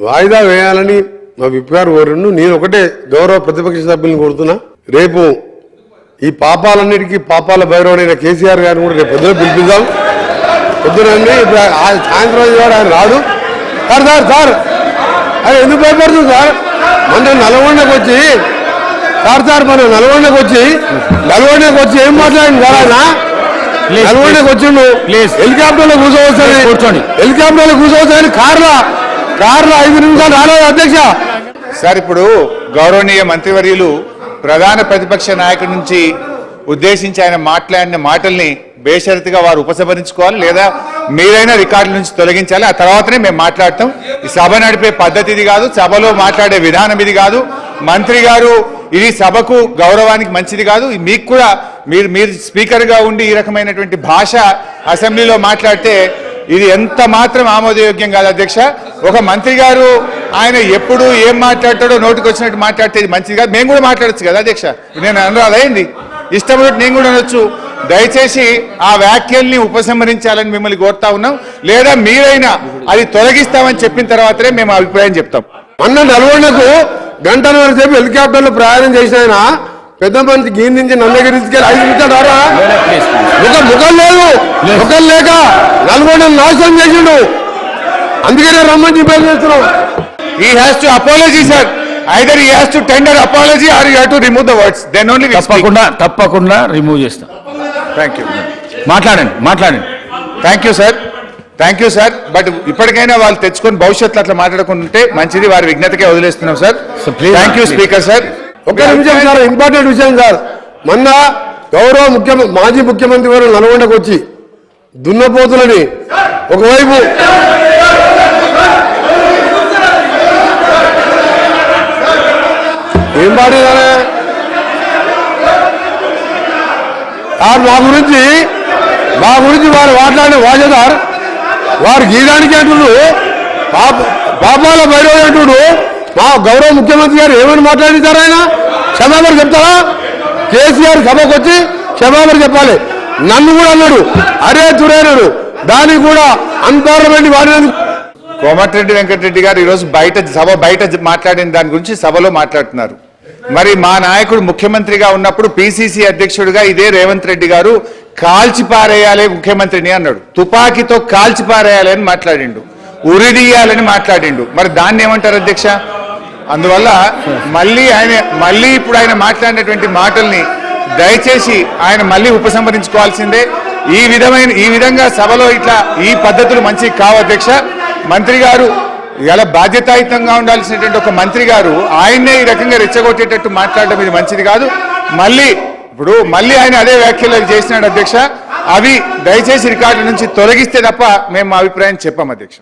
వాయిదా వేయాలని మా విప్ గారు కోరిండు. నేను ఒకటే గౌరవ ప్రతిపక్ష సభ్యులను కోరుతున్నా, రేపు ఈ పాపాలన్నిటికీ పాపాల భైరవుడైన కేసీఆర్ గారిని కూడా రేపు పొద్దున పిలిపిద్దాం. పొద్దునండి సాయంత్రం ఆయన రాడు. సార్ సార్ సార్ అరే ఎందుకు భయపడుతుంది సార్? మన నల్గొండకు వచ్చి మన నల్గొండకు వచ్చి ఏం మాట్లాడింది సార్? ఆయన నల్గొండకు వచ్చిండు, హెలికాప్టర్లో కూర్చోవచ్చని కార్లా 5 నిమిషాలు రాలేదు అధ్యక్ష. సార్ ఇప్పుడు గౌరవనీయ మంత్రివర్యులు ప్రధాన ప్రతిపక్ష నాయకుడి నుంచి ఉద్దేశించి ఆయన మాట్లాడిన మాటల్ని బేషరతుగా వారు ఉపసంహరించుకోవాలి, లేదా మీరైనా రికార్డుల నుంచి తొలగించాలి. ఆ తర్వాతనే మేము మాట్లాడతాం. ఈ సభ నడిపే పద్ధతి ఇది కాదు, సభలో మాట్లాడే విధానం ఇది కాదు. మంత్రి గారు ఇది సభకు గౌరవానికి మంచిది కాదు. మీకు కూడా మీరు స్పీకర్గా ఉండి ఈ రకమైనటువంటి భాష అసెంబ్లీలో మాట్లాడితే ఇది ఎంత మాత్రం ఆమోదయోగ్యం కాదు అధ్యక్ష. ఒక మంత్రి గారు ఆయన ఎప్పుడు ఏం మాట్లాడతాడో నోటికి వచ్చినట్టు మాట్లాడితే ఇది మంచిది కాదు. మేము కూడా మాట్లాడచ్చు కదా అధ్యక్ష, నేను అనురాధైంది ఇష్టం నేను కూడా అనొచ్చు. దయచేసి ఆ వ్యాఖ్యల్ని ఉపసంహరించాలని మిమ్మల్ని కోరుతా ఉన్నాం, లేదా మీరైనా అది తొలగిస్తామని చెప్పిన తర్వాతనే మేము అభిప్రాయం చెప్తాం. మొన్న నల్గొండకు గంటన్నర సేపు హెలికాప్టర్లో ప్రయాణం చేసిన ఆయన పెద్ద మంచి గీన్ నుంచి నందగిరి తీసుకెళ్ళి 5 నిమిషాలు రారా? ముఖం లేక నల్గొండ నాశనం చేసిండు. అందుకనే రమ్మని చెప్పి చేస్తున్నాం. He has to apology, sir. Either he has to tender apology or you have to remove the words. Then only we speak. తప్పకుండా రిమూవ్ చేస్తాం. Thank you. మాట్లాడండి. Thank you sir. బట్ ఇప్పటికైనా వాళ్ళు తెచ్చుకొని భవిష్యత్తులో అట్లా మాట్లాడుకుంటే మంచిది. వారి విజ్ఞతకే వదిలేస్తున్నాం sir. Thank you speaker sir. ఒక్క నిమిషం సార్, ఇంపార్టెంట్ విషయం సార్. మొన్న గౌరవ మాజీ ముఖ్యమంత్రి వారు నల్గొండకు వచ్చి దున్నపోతులని ఒకవైపు ఏం పాడేదానే సార్, మా గురించి వారు మాట్లాడిన వాజదార్ వారు గీయడానికి అంటుడు, పాపాల భైరవి అంటుడు. మా గౌరవ ముఖ్యమంత్రి గారు ఏమని మాట్లాడించారు? ఆయన క్షమాపణ చెప్తారా? కేసీఆర్ సభకు వచ్చి క్షమాపణ చెప్పాలి. నన్ను కూడా అన్నాడు, అరే తురేనాడు. దానికి కూడా అన్పార్లమెంట్ వాడినందుకు కోమటిరెడ్డి వెంకటరెడ్డి గారు ఈరోజు సభ బయట మాట్లాడిన దాని గురించి సభలో మాట్లాడుతున్నారు. మరి మా నాయకుడు ముఖ్యమంత్రిగా ఉన్నప్పుడు పిసిసి అధ్యక్షుడిగా ఇదే రేవంత్ రెడ్డి గారు కాల్చిపారేయాలి ముఖ్యమంత్రిని అన్నాడు. తుపాకీతో కాల్చిపారేయాలి అని మాట్లాడిండు, ఉరిదీయాలని మాట్లాడిండు. మరి దాన్ని ఏమంటారు అధ్యక్ష? అందువల్ల మళ్ళీ ఇప్పుడు ఆయన మాట్లాడినటువంటి మాటల్ని దయచేసి ఆయన మళ్ళీ ఉపసంహరించుకోవాల్సిందే. ఈ విధంగా సభలో ఇట్లా ఈ పద్ధతులు మంచివి కావు అధ్యక్ష. మంత్రి గారు ఇలా బాధ్యతాయుతంగా ఉండాల్సినటువంటి ఒక మంత్రి గారు ఆయన్నే ఈ రకంగా రెచ్చగొట్టేటట్టు మాట్లాడడం ఇది మంచిది కాదు. మళ్ళీ ఆయన అదే వ్యాఖ్యలు చేసినాడు అధ్యక్ష. అవి దయచేసి రికార్డు నుంచి తొలగిస్తే తప్ప మేము మా అభిప్రాయం చెప్పాం అధ్యక్ష.